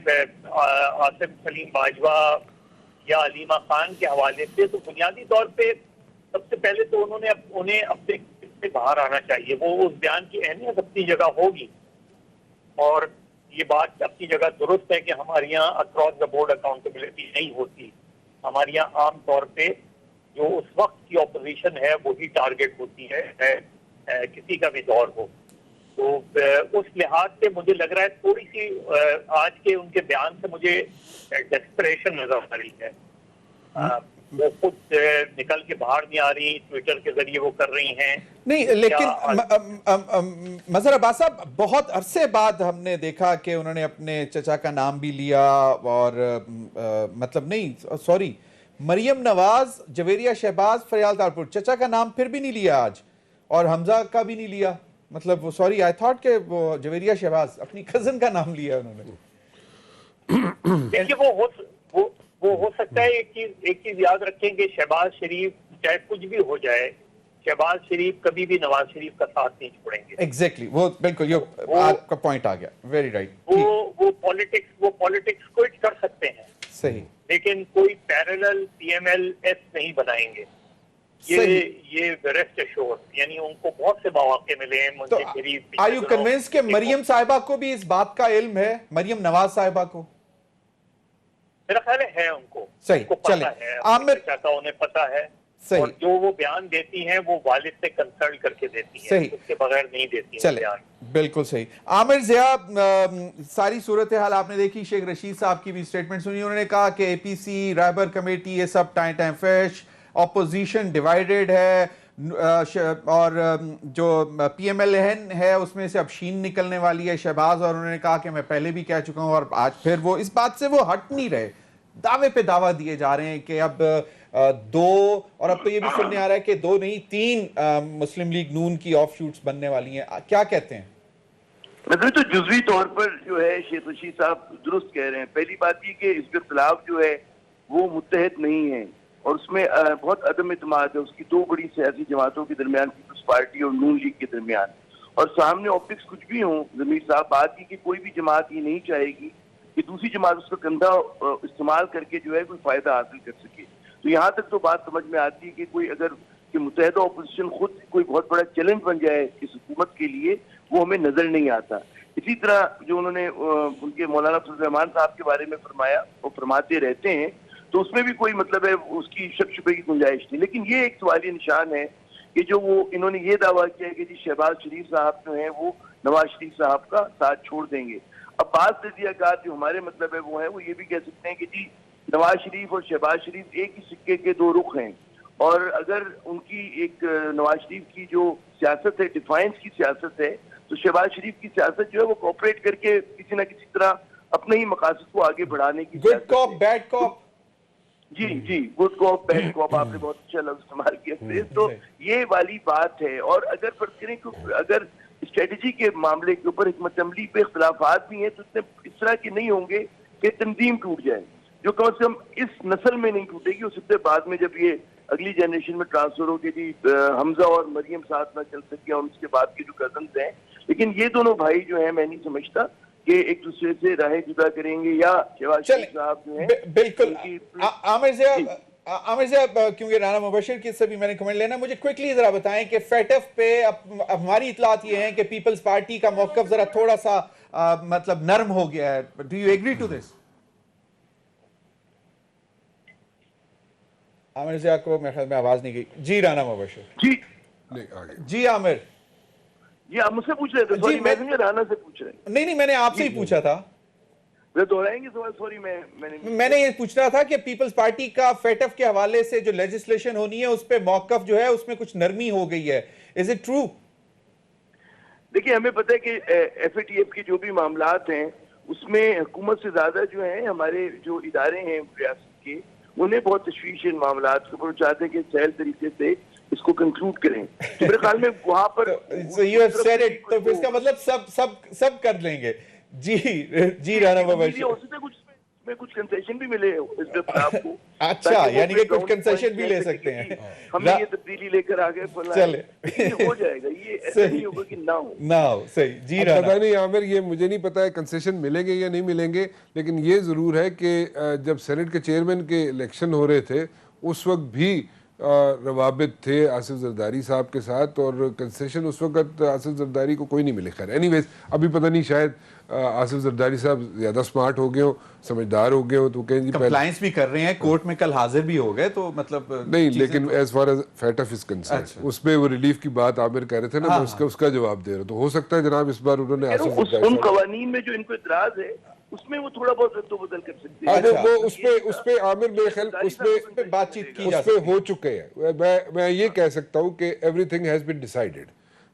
عاصم سلیم باجوہ یا علیمہ خان کے حوالے سے، تو بنیادی طور پہ سب سے پہلے تو انہیں اپنے سے باہر آنا چاہیے. وہ اس بیان کی اہمیت اپنی جگہ ہوگی، اور یہ بات اپنی جگہ درست ہے کہ ہمارے یہاں اکراس دا بورڈ اکاؤنٹیبلٹی نہیں ہوتی. ہمارے یہاں عام طور پہ جو اس وقت کی اپوزیشن ہے وہی ٹارگٹ ہوتی ہے، کسی کا بھی دور ہو. تو اس لحاظ سے مجھے لگ رہا ہے تھوڑی سی آج کے ان کے بیان سے مجھے ڈیسپریشن نظر آ رہی ہے. وہ خود نکل کے باہر نہیں آ رہی، ٹویٹر کے ذریعے وہ کر رہی ہیں. نہیں، لیکن مظہر عباس صاحب بہت عرصے بعد ہم نے دیکھا کہ انہوں نے اپنے چچا کا نام بھی لیا، اور مطلب نہیں سوری، مریم نواز، جویریہ شہباز، فریال تارپور، چچا کا نام پھر بھی نہیں لیا آج، اور حمزہ کا بھی نہیں لیا. مطلب سوری، آئی تھاٹ کہ وہ جویریہ شہباز اپنی کزن کا نام لیا انہوں نے. دیکھیے وہ ہو سکتا ہے. ایک چیز یاد رکھیں کہ شہباز شریف چاہے کچھ بھی ہو جائے، شہباز شریف کبھی بھی نواز شریف کا ساتھ نہیں چھوڑیں گے. ایگزیکٹلی، وہ بالکل یہ آپ کا پوائنٹ آ گیا. Very right. وہ پالیٹکس کوئٹ کر سکتے ہیں، صحیح، لیکن کوئی پیرلل PMLS نہیں بنائیں گے. یہ ریسٹ ایشور، یعنی ان کو بہت سے مواقع ملے ہیں. تو آر یو کنونس کہ مریم صاحبہ کو بھی اس بات کا علم ہے، مریم نواز صاحبہ کو؟ میرا خیال ہے ان کو صحیح. چلیں عامر، انہیں پتا ہے، اور جو وہ بیان دیتی ہیں وہ والد سے کنسلٹ کر کے دیتی ہیں، صحیح، اس کے بغیر نہیں دیتی ہیں. چلیں بالکل صحیح. عامر ضیاء، ساری صورتحال آپ نے دیکھی، شیخ رشید صاحب کی بھی سٹیٹمنٹ سنی. انہوں نے کہا کہ APC رہبر کمیٹی یہ سب ٹائم فیش، اپوزیشن ڈیوائیڈڈ ہے، اور جو PMLN ہے اس میں سے اب شین نکلنے والی ہے شہباز. اور انہوں نے کہا کہ میں پہلے بھی کہہ چکا ہوں، اور آج پھر وہ اس بات سے وہ ہٹ نہیں رہے. دعوے پہ دعویٰ دیے جا رہے ہیں کہ اب دو، اور اب تو یہ بھی سننے آ رہا ہے کہ 2 نہیں 3 مسلم لیگ نون کی آف شوٹس بننے والی ہیں. کیا کہتے ہیں؟ مطلب تو جزوی طور پر جو ہے شیخ رشید صاحب درست کہہ رہے ہیں. پہلی بات یہ کہ حزب اختلاف جو ہے وہ متحد نہیں ہے، اور اس میں بہت عدم اعتماد ہے اس کی 2 بڑی سیاسی جماعتوں کے درمیان، پیپلز پارٹی اور نون لیگ کے درمیان. اور سامنے آپٹکس کچھ بھی ہوں، ضمیر صاحب بات کی کہ کوئی بھی جماعت یہ نہیں چاہے گی کہ دوسری جماعت اس کا کندھا استعمال کر کے جو ہے کوئی فائدہ حاصل کر سکے. تو یہاں تک تو بات سمجھ میں آتی ہے کہ کوئی اگر کہ متحدہ اپوزیشن خود کوئی بہت بڑا چیلنج بن جائے اس حکومت کے لیے، وہ ہمیں نظر نہیں آتا. اسی طرح جو انہوں نے ان کے مولانا فضل الرحمان صاحب کے بارے میں فرمایا، وہ فرماتے رہتے ہیں، تو اس میں بھی کوئی مطلب ہے اس کی شک شبے کی گنجائش نہیں. لیکن یہ ایک سوالیہ نشان ہے کہ جو وہ انہوں نے یہ دعویٰ کیا کہ جی شہباز شریف صاحب جو ہیں وہ نواز شریف صاحب کا ساتھ چھوڑ دیں گے. اب بعض تجزیہ کار جو ہمارے مطلب ہے وہ ہیں، وہ یہ بھی کہہ سکتے ہیں کہ جی نواز شریف اور شہباز شریف ایک ہی سکے کے 2 رخ ہیں، اور اگر ان کی ایک نواز شریف کی جو سیاست ہے ڈیفائنس کی سیاست ہے، تو شہباز شریف کی سیاست جو ہے وہ کوپریٹ کر کے کسی نہ کسی طرح اپنے ہی مقاصد کو آگے بڑھانے کی گڈ کاپ بیڈ کاپ. جی جی گڈ کوپ بیڈ کوپ آپ نے بہت اچھا لفظ استعمال کیا پھر تو یہ والی بات ہے. اور اگر فرض کریں کہ اگر اسٹریٹجی کے معاملے کے اوپر حکمت عملی پہ اختلافات بھی ہیں تو اتنے اس طرح کے نہیں ہوں گے کہ تنظیم ٹوٹ جائے, جو کم از کم اس نسل میں نہیں ٹوٹے گی. اس سے بعد میں جب یہ اگلی جنریشن میں ٹرانسفر ہو کے جی حمزہ اور مریم ساتھ نہ چل سکی اور اس کے بعد کے جو کزنز ہیں, لیکن یہ دونوں بھائی جو ہیں میں نہیں سمجھتا کہ ایک دوسرے سے راہیں جدا کریں گے یا شہباز شریف صاحب جو ہیں بالکل. عامر صاحب کیونکہ رانا مبشر کی سے بھی میں نے کمنٹ لینا, مجھے کوئکلی ذرا بتائیں کہ فیٹف پہ ہماری اطلاعات یہ ہیں کہ پیپلز پارٹی کا موقف ذرا تھوڑا سا مطلب نرم ہو گیا ہے. Do you agree to this? Aamir صاحب کو میرے خیال میں آواز نہیں گئی. جی رانا مبشر. جی جی عامر. جی آپ مجھ سے پوچھ رہے تھے؟ سوری میں رانا سے پوچھ رہے ہیں. نہیں میں نے آپ سے ہی پوچھا تھا. دہرائیں گے سوال؟ سوری میں نے یہ پوچھ رہا تھا کہ پیپلز پارٹی کا فیٹف کے حوالے سے جو لیجسلیشن ہونی ہے اس پہ موقف جو ہے اس میں کچھ نرمی ہو گئی ہے. Is it true? دیکھیں ہمیں پتہ ہے کہ ایف اے ٹی ایف کے جو بھی معاملات ہیں اس میں حکومت سے زیادہ جو ہیں ہمارے جو ادارے ہیں ریاست کے, انہیں بہت تشویش ہے ان معاملات کے اوپر. وہ چاہتے ہیں کہ سہل طریقے سے اس کو کنکلوڈ کریں. تو میرے خیال میں وہاں پر تو اس کا مطلب سب کر لیں گے. جی رانا مبشر. کچھ کنسیشن بھی ملے اس پہ کو. اچھا یعنی کہ کچھ کنسیشن بھی لے سکتے ہیں. ہم نے یہ تبدیلی لے کر آگے چلے ہو جائے گا. یہ ایسا نہیں ہوگا کہ نہ ہو. صحیح. جی رانا. پتہ نہیں عامر, یہ مجھے نہیں پتا ہے کنسیشن ملیں گے یا نہیں ملیں گے, لیکن یہ ضرور ہے کہ جب سینٹ کے چیئرمین کے الیکشن ہو رہے تھے اس وقت بھی روابط تھے آصف زرداری صاحب کے ساتھ, اور کنسیشن اس وقت آصف زرداری کو کوئی نہیں ملے. خیر اینی ویز ابھی پتہ نہیں, شاید آصف زرداری صاحب زیادہ سمارٹ ہو گئے ہوں, سمجھدار ہو گئے ہوں, تو کہیں جی کمپلائنس بھی کر رہے ہیں, کورٹ میں کل حاضر بھی ہو گئے, تو مطلب نہیں. لیکن as far as FATF is concern, اس پہ وہ ریلیف کی بات عامر کہہ رہے تھے نا, میں اس کا جواب دے رہا ہوں. تو ہو سکتا ہے جناب اس بار انہوں نے ان قوانین میں جو ان کو اعتراض ہے اس میں وہ تھوڑا بہت رد و بدل کر سکتے ہیں. وہ اس پہ عامر میرے خیال اس پہ بات چیت کی اس پہ ہو چکے ہیں. میں یہ کہہ سکتا ہوں کہ every thing has been decided.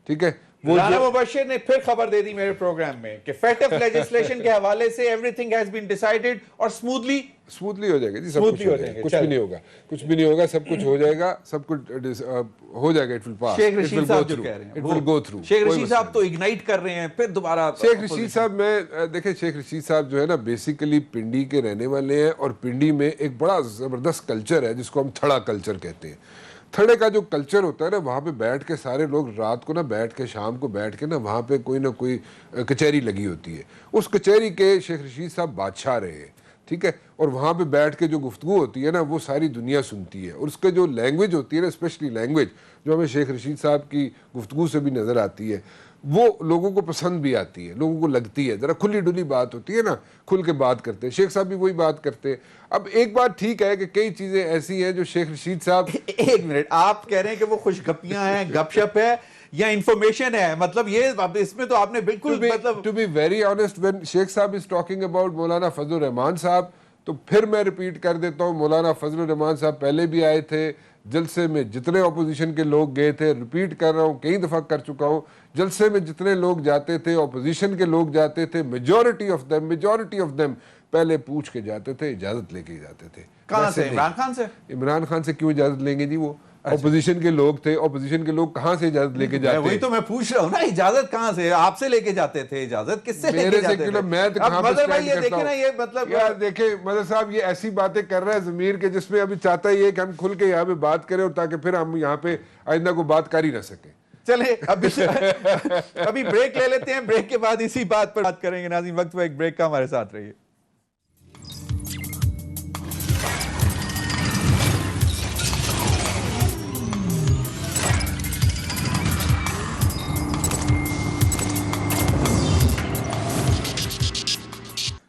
ٹھیک ہے, رانا مبشر نے پھر خبر دے دی میرے پروگرام میں کہ فیٹف لیجسلیشن کے حوالے سے every thing has been decided اور سموتھلی ہو جائے گا. جی سب کچھ ہو جائے گا, کچھ بھی نہیں ہوگا, کچھ بھی نہیں ہوگا, سب کچھ ہو جائے گا, سب کچھ ہو جائے گا. اٹ ول پاس. شیخ رشید صاحب جو کہہ رہے ہیں, it will go through. Sheikh Rashid صاحب تو اگنائٹ کر رہے ہیں پھر دوبارہ. شیخ رشید صاحب, میں دیکھیں شیخ رشید صاحب جو ہے نا بیسیکلی پنڈی کے رہنے والے ہیں, اور پنڈی میں ایک بڑا زبردست کلچر ہے جس کو ہم تھڑا کلچر کہتے ہیں. تھڑے کا جو کلچر ہوتا ہے نا, وہاں پہ بیٹھ کے سارے لوگ رات کو نا بیٹھ کے, شام کو بیٹھ کے نا, وہاں پہ کوئی نہ کوئی کچہری لگی ہوتی ہے. اس کچہری کے شیخ رشید صاحب بادشاہ رہے ہیں. ٹھیک ہے, اور وہاں پہ بیٹھ کے جو گفتگو ہوتی ہے نا وہ ساری دنیا سنتی ہے. اور اس کا جو لینگویج ہوتی ہے نا, اسپیشلی لینگویج جو ہمیں شیخ رشید صاحب کی گفتگو سے بھی نظر آتی ہے, وہ لوگوں کو پسند بھی آتی ہے, لوگوں کو لگتی ہے. ذرا کھلی ڈلی بات ہوتی ہے نا, کھل کے بات کرتے ہیں. شیخ صاحب بھی وہی بات کرتے ہیں. اب ایک بات ٹھیک ہے کہ کئی چیزیں ایسی ہیں جو شیخ رشید صاحب, ایک منٹ, آپ کہہ رہے ہیں کہ وہ خوش گپیاں ہیں, گپ شپ ہے, یا انفارمیشن ہے؟ مطلب یہ اس میں تو آپ نے بالکل مطلب to be very honest, when Sheikh صاحب از ٹاکنگ اباؤٹ مولانا فضل الرحمان صاحب, تو پھر میں ریپیٹ کر دیتا ہوں, مولانا فضل الرحمان صاحب پہلے بھی آئے تھے جلسے میں, جتنے اپوزیشن کے لوگ گئے تھے, ریپیٹ کر رہا ہوں, کئی دفعہ کر چکا ہوں, جلسے میں جتنے لوگ جاتے تھے, اپوزیشن کے لوگ جاتے تھے, میجورٹی آف دیم پہلے پوچھ کے جاتے تھے, اجازت لے کے جاتے تھے. کہاں سے؟ عمران خان سے. عمران خان سے کیوں اجازت لیں گے جی؟ وہ اپوزیشن کے لوگ تھے, اپوزیشن کے لوگ کہاں سے اجازت لے کے جاتے ہیں؟ وہی تو میں پوچھ رہا ہوں نا, اجازت کہاں سے؟ آپ سے لے کے جاتے تھے اجازت؟ کس سے لے کے جاتے تھے؟ میں کہاں پہ بھائی یہ دیکھیں نا, یہ مطلب یار دیکھیں مدر صاحب یہ ایسی باتیں کر رہا ہے ضمیر کے, جس میں ابھی چاہتا ہی ہے کہ ہم کھل کے یہاں پہ بات کریں, اور تاکہ پھر ہم یہاں پہ آئندہ کو بات کر ہی نہ سکیں. چلے ابھی بریک لے لیتے ہیں, بریک کے بعد اسی بات پر بات کریں گے. ناظرین وقت پر ایک بریک کا, ہمارے ساتھ رہیے.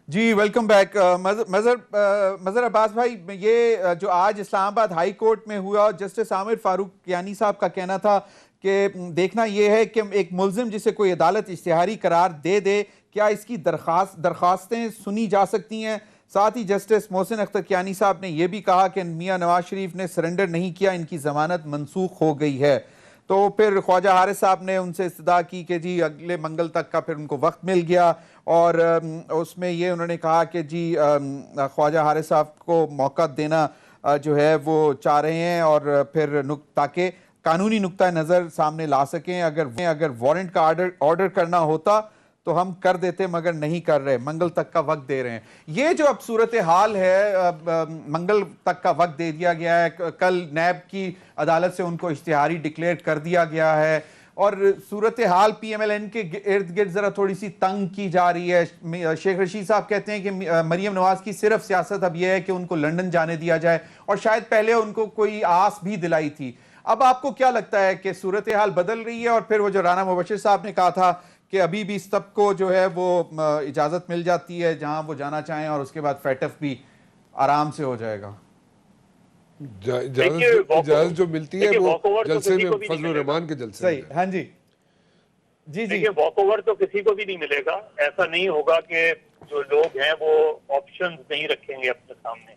جی ویلکم بیک. مظہر عباس بھائی, یہ جو آج اسلام آباد ہائی کورٹ میں ہوا, جسٹس عامر فاروق کیانی صاحب کا کہنا تھا کہ دیکھنا یہ ہے کہ ایک ملزم جسے کوئی عدالت اشتہاری قرار دے کیا اس کی درخواستیں سنی جا سکتی ہیں. ساتھ ہی جسٹس محسن اختر کیانی صاحب نے یہ بھی کہا کہ میاں نواز شریف نے سرنڈر نہیں کیا, ان کی ضمانت منسوخ ہو گئی ہے. تو پھر خواجہ حارث صاحب نے ان سے استدعا کی کہ جی اگلے منگل تک کا پھر ان کو وقت مل گیا, اور اس میں یہ انہوں نے کہا کہ جی خواجہ حارث صاحب کو موقع دینا جو ہے وہ چاہ رہے ہیں اور پھر تاکہ قانونی نقطہ نظر سامنے لا سکیں. اگر وارنٹ کا آرڈر کرنا ہوتا تو ہم کر دیتے مگر نہیں کر رہے, منگل تک کا وقت دے رہے ہیں. یہ جو اب صورتحال ہے, منگل تک کا وقت دے دیا گیا ہے, کل نیب کی عدالت سے ان کو اشتہاری ڈکلیئر کر دیا گیا ہے اور صورتحال پی ایم ایل این کے ارد گرد ذرا تھوڑی سی تنگ کی جا رہی ہے. شیخ رشید صاحب کہتے ہیں کہ مریم نواز کی صرف سیاست اب یہ ہے کہ ان کو لندن جانے دیا جائے اور شاید پہلے ان کو کوئی آس بھی دلائی تھی. اب آپ کو کیا لگتا ہے کہ صورتحال بدل رہی ہے؟ اور پھر وہ جو رانا مبشر صاحب نے کہا تھا کہ ابھی بھی سب کو جو ہے وہ اجازت مل جاتی ہے جہاں وہ جانا چاہیں اور اس کے بعد فیٹف بھی آرام سے ہو جائے گا. اجازت جو ملتی ہے وہ جلسے میں فضل الرحمان کے جلسے میں. صحیح, ہاں جی جی جی. دیکھیے واک اوور تو کسی کو بھی نہیں ملے گا. ایسا نہیں ہوگا کہ جو لوگ ہیں وہ آپشنز نہیں رکھیں گے اپنے سامنے,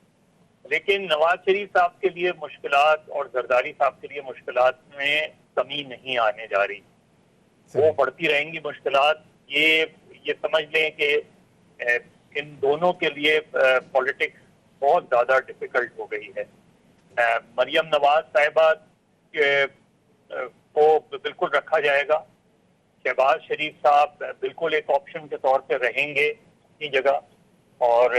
لیکن نواز شریف صاحب کے لیے مشکلات اور زرداری صاحب کے لیے مشکلات میں کمی نہیں آنے جا رہی, وہ بڑھتی رہیں گی مشکلات. یہ سمجھ لیں کہ ان دونوں کے لیے پولیٹکس بہت زیادہ ڈیفیکلٹ ہو گئی ہے. مریم نواز صاحبہ کو بالکل رکھا جائے گا, شہباز شریف صاحب بالکل ایک آپشن کے طور پہ رہیں گے اپنی جگہ, اور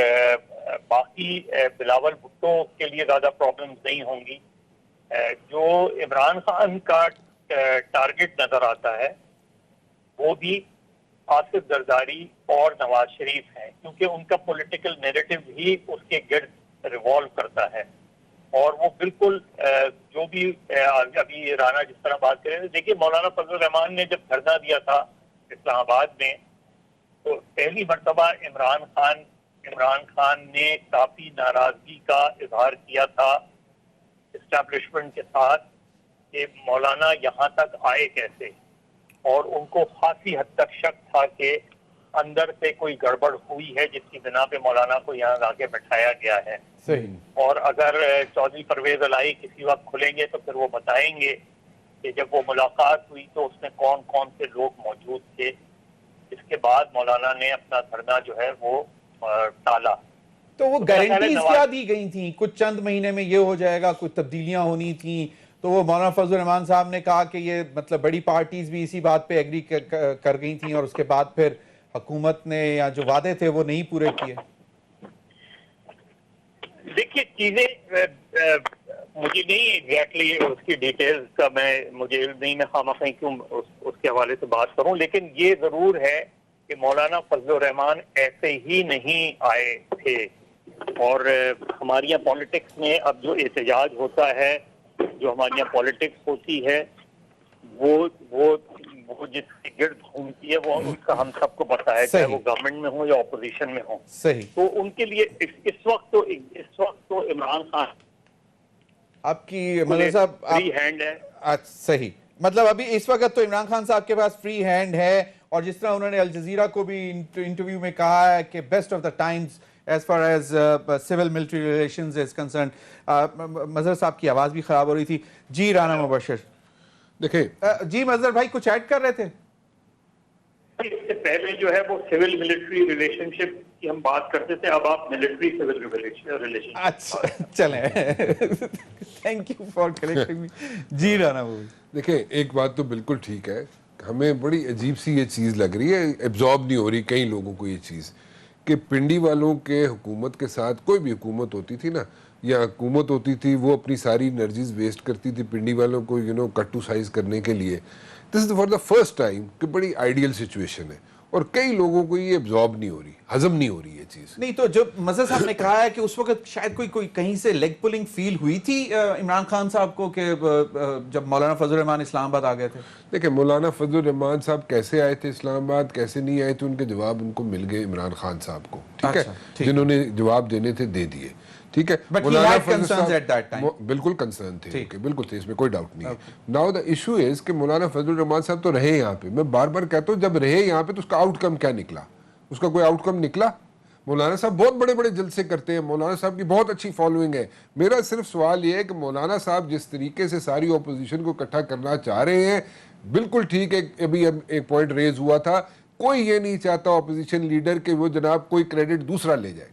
باقی بلاول بھٹو کے لیے زیادہ پرابلمز نہیں ہوں گی. جو عمران خان کا ٹارگٹ نظر آتا ہے وہ بھی آصف زرداری اور نواز شریف ہیں, کیونکہ ان کا پولیٹیکل نیریٹو ہی اس کے گرد ریوالو کرتا ہے. اور وہ بالکل جو بھی ابھی رانا جس طرح بات کریں, دیکھیے مولانا فضل الرحمان نے جب دھرنا دیا تھا اسلام آباد میں تو پہلی مرتبہ عمران خان نے کافی ناراضگی کا اظہار کیا تھا اسٹیبلشمنٹ کے ساتھ کہ مولانا یہاں تک آئے کیسے, اور ان کو خاصی حد تک شک تھا کہ اندر سے کوئی گڑبڑ ہوئی ہے جس کی بنا پہ مولانا کو یہاں لا کے بٹھایا گیا ہے. اور اگر چودھری پرویز الہی کسی وقت کھلیں گے تو پھر وہ بتائیں گے کہ جب وہ ملاقات ہوئی تو اس میں کون کون سے لوگ موجود تھے. اس کے بعد مولانا نے اپنا دھرنا جو ہے وہ ٹالا. تو وہ گارنٹیز کیا دی گئی تھیں؟ کچھ چند مہینے میں یہ ہو جائے گا, کچھ تبدیلیاں ہونی تھیں, تو وہ مولانا فضل الرحمان صاحب نے کہا کہ یہ مطلب بڑی پارٹیز بھی اسی بات پہ ایگری کر گئی تھیں اور اس کے بعد پھر حکومت نے یا جو وعدے تھے وہ نہیں پورے کیے. دیکھیے چیزیں مجھے نہیں ایگزیکٹلی اس کی ڈیٹیلز کا مجھے نہیں, میں خواہ کیوں اس کے حوالے سے بات کروں, لیکن یہ ضرور ہے کہ مولانا فضل الرحمان ایسے ہی نہیں آئے تھے. اور ہماری یہاں پالیٹکس میں اب جو احتجاج ہوتا ہے, جو ہماری یہاں پالیٹکس ہوتی ہے, وہ جس کے گرد گھومتی ہے وہ اس کا ہم سب کو پتہ ہے, چاہے وہ گورنمنٹ میں ہوں یا اپوزیشن میں ہوں. صحیح. تو ان کے لیے اس وقت تو عمران خان آپ کی مطلب صاحب فری ہینڈ ہے. صحیح, مطلب ابھی اس وقت تو عمران خان صاحب کے پاس فری ہینڈ ہے, اور جس طرح انہوں نے الجزیرہ کو بھی انٹرویو میں کہا ہے کہ best of the times as far as civil military relations is concerned. مظہر صاحب کی آواز بھی خراب ہو رہی تھی. جی رانا مبشر. دیکھیں جی مظہر بھائی کچھ ایڈ کر رہے تھے؟ اس سے پہلے جو ہے وہ سول ملٹری ریلیشن شپ کی ہم بات کرتے تھے, اب آپ ملٹری سول ریلیشن. اچھا چلیں, تھینک یو فار کریکٹنگ می. جی رانا بھائی. دیکھیں ایک بات تو بالکل ٹھیک ہے, ہمیں بڑی عجیب سی یہ چیز لگ رہی ہے, ایبزارب نہیں ہو رہی کئی لوگوں کو یہ چیز کہ پنڈی والوں کے حکومت کے ساتھ کوئی بھی حکومت ہوتی تھی نا, یا حکومت ہوتی تھی وہ اپنی ساری انرجیز ویسٹ کرتی تھی پنڈی والوں کو کٹ ٹو سائز کرنے کے لیے. This is for the first time کہ بڑی آئیڈیل سچویشن ہے, اور کئی لوگوں کو یہ ایبزارب نہیں ہو رہی, ہضم نہیں ہو رہی یہ چیز. نہیں تو جب مظہر صاحب نے کہا ہے کہ اس وقت شاید کوئی کہیں سے لیگ پولنگ فیل ہوئی تھی عمران خان صاحب کو کہ جب مولانا فضل الرحمان اسلام آباد آ گئے تھے. دیکھیں مولانا فضل الرحمان صاحب کیسے آئے تھے اسلام آباد, کیسے نہیں آئے تھے, ان کے جواب ان کو مل گئے عمران خان صاحب کو, ٹھیک ہے, جنہوں نے جواب دینے تھے دے دیے, ٹھیک ہے. بالکل کنسرن تھے, بالکل تھے, اس میں کوئی ڈاؤٹ نہیں ہے. ناؤ دا ایشو از کہ مولانا فضل الرحمان صاحب تو رہے یہاں پہ, میں بار بار کہتا ہوں جب رہے یہاں پہ تو اس کا آؤٹ کم کیا نکلا, اس کا کوئی آؤٹ کم نکلا. مولانا صاحب بہت بڑے بڑے جلسے کرتے ہیں, مولانا صاحب کی بہت اچھی فالوئنگ ہے. میرا صرف سوال یہ ہے کہ مولانا صاحب جس طریقے سے ساری اپوزیشن کو اکٹھا کرنا چاہ رہے ہیں, بالکل ٹھیک ہے, ابھی ایک پوائنٹ ریز ہوا تھا, کوئی یہ نہیں چاہتا اپوزیشن لیڈر کہ وہ جناب کوئی کریڈٹ دوسرا لے جائے.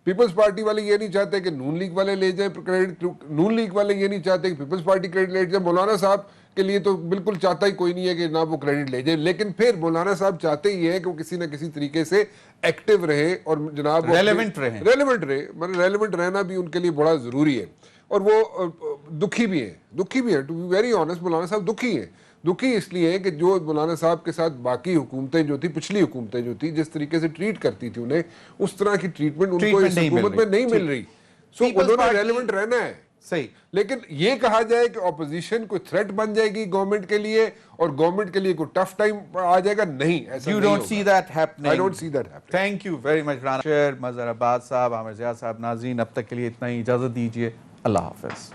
پیپلز پارٹی والے یہ نہیں چاہتے کہ نون لیگ والے لے جائیں کریڈٹ, نون لیگ والے یہ نہیں چاہتے کہ پیپلز پارٹی کریڈٹ لے جائے. مولانا صاحب کے لیے تو بالکل چاہتا ہی کوئی نہیں ہے کہ نہ وہ کریڈٹ لے جائے, لیکن پھر مولانا صاحب چاہتے ہی ہے کہ وہ کسی نہ کسی طریقے سے ایکٹیو رہے اور جناب ریلیونٹ رہے, مطلب ریلیونٹ رہنا بھی ان کے لیے بڑا ضروری ہے. اور وہ دکھی بھی ہیں ٹو بی ویری آنیسٹ. مولانا صاحب دکھی ہیں, دکھی اس لیے کہ جو مولانا صاحب کے ساتھ باقی حکومتیں جو تھی, پچھلی حکومتیں جو تھی, جس طریقے سے ٹریٹ کرتی تھی انہیں, اس طرح کی ٹریٹمنٹ ان کو اس حکومت میں نہیں مل رہی. سو انہوں نے ریلیونٹ رہنا ہے. صحیح. لیکن یہ کہا جائے کہ اپوزیشن کوئی تھریٹ بن جائے گی گورنمنٹ کے لیے اور گورنمنٹ کے لیے کوئی ٹف ٹائم آ جائے گا, نہیں, ایسا You نہیں don't see that happening. I don't see that happening. Thank you very much Rana شیر, مظہر عباس صاحب, عامر ضیاء صاحب. ناظرین اب تک کے لیے اتنا ہی, اجازت دیجیے, اللہ حافظ.